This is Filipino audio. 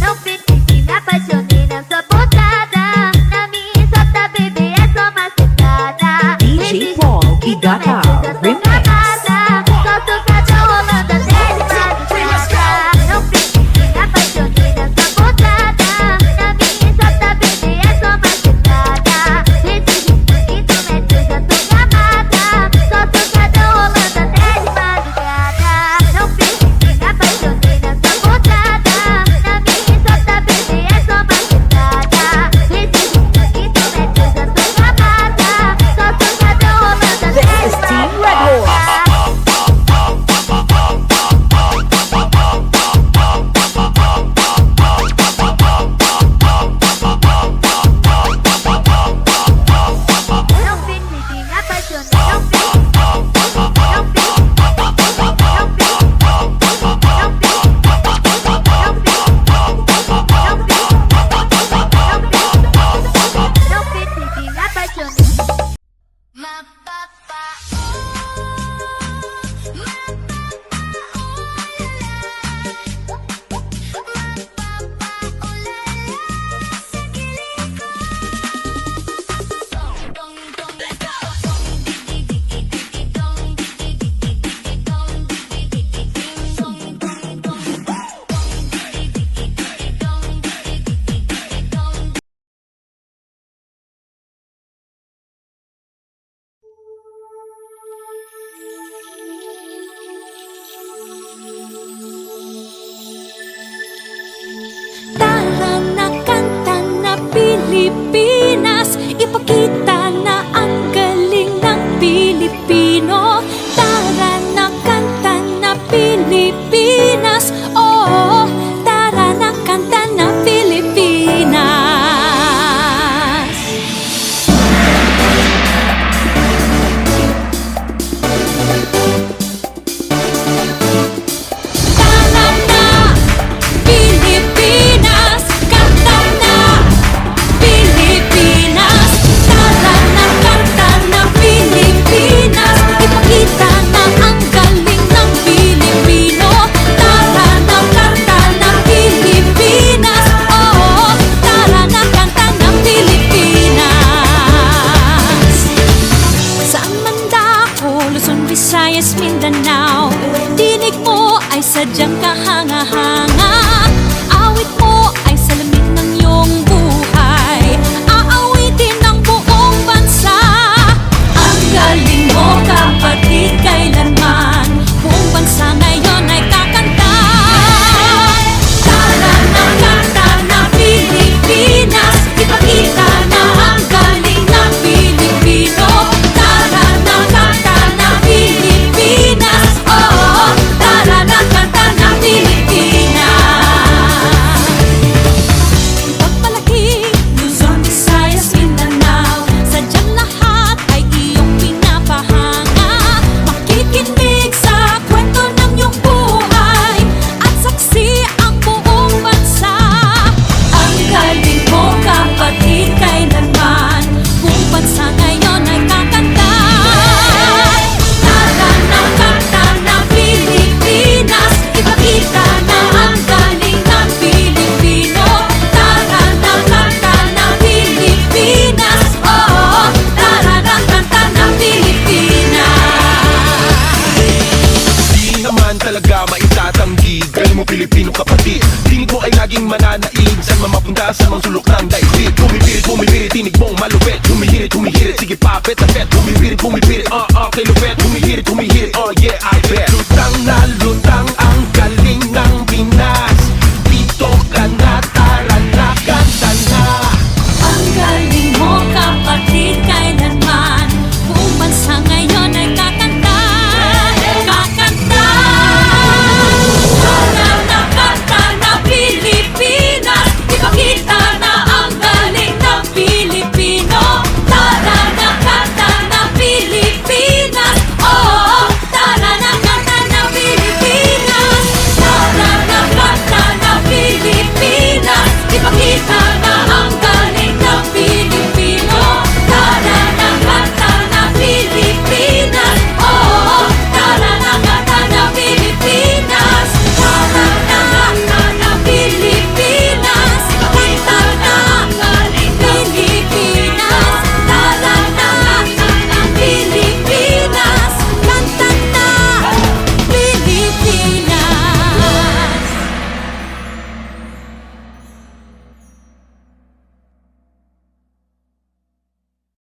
Não fique que me apaixonei nessa botada. Na minha solta, bebê, é só uma secada. DJ Paul e Gata Remix. Só tocada rolando até de madrugada. Não fique que me apaixonei nessa botada. Na minha solta, bebê, é só uma secada. Esse ritmo que tu mete, eu já tô gamada. Só tocada rolando até de madrugada. Não fique que me apaixonei nessa botada. Na minha solta, bebê, é só uma secada. Esse ritmo que tu mete, eu já tô gamada. Só tocada rolando até This de is Team Red madrugada. Horse. Não fique que me apaixonei, não fique, não fique, não fique, não fique que me apaixonei. Tara na kanta na Pilipinas, ipakita na ang galing ng Pilipino. Tara na kanta na Pilipinas, oh, tara na kanta na Pilipinas. Tara na Pilipinas, kanta na Pilipinas. Tara na kanta na Pilipinas, ipakita na ang galing ng Pilipino. Tara na kanta na Pilipinas, oh, tara na kanta ng Pilipinas. Saan man dako, Luzon, Visayas, Mindanao, tinig mo ay sadyang kahanga-hanga. Awit mo ay salamin ng iyong buhay, aawitin ng buong bansa. Ang galing mo, kapatid, kailanman buong bansa ngayon ay kakanta. Tara na kanta na Pilipinas, ipakita na ang galing ng Pilipino. Tara na kanta na Pilipinas, oh, tara na kanta na Pilipinas. Pagmalaki, Luzon, Visayas, Mindanao, sadyang lahat ay iyong pinapahanga. Makikinig sa kwento ng iyong buhay at saksi ang buong bansa. Ang galing mo, kapatid, kailanman buong bansa ngayon ay kakanta. Tara na kanta na Pilipinas, ipakita na ang galing ng Pilipino. Tara na kanta na Pilipinas, oh, tara na kanta na Pilipinas. Di naman talaga maitatanggi, galing mo Pilipino kapatid. Tinig mo ay laging mananaig, saan man mapunta sa mga sulok ng daigdig. Bumibirit, bumibirit, tinig mong malupit. Humihirit, humihirit, sige papet, tapet. Bumibirit, bumibirit, kay lupet.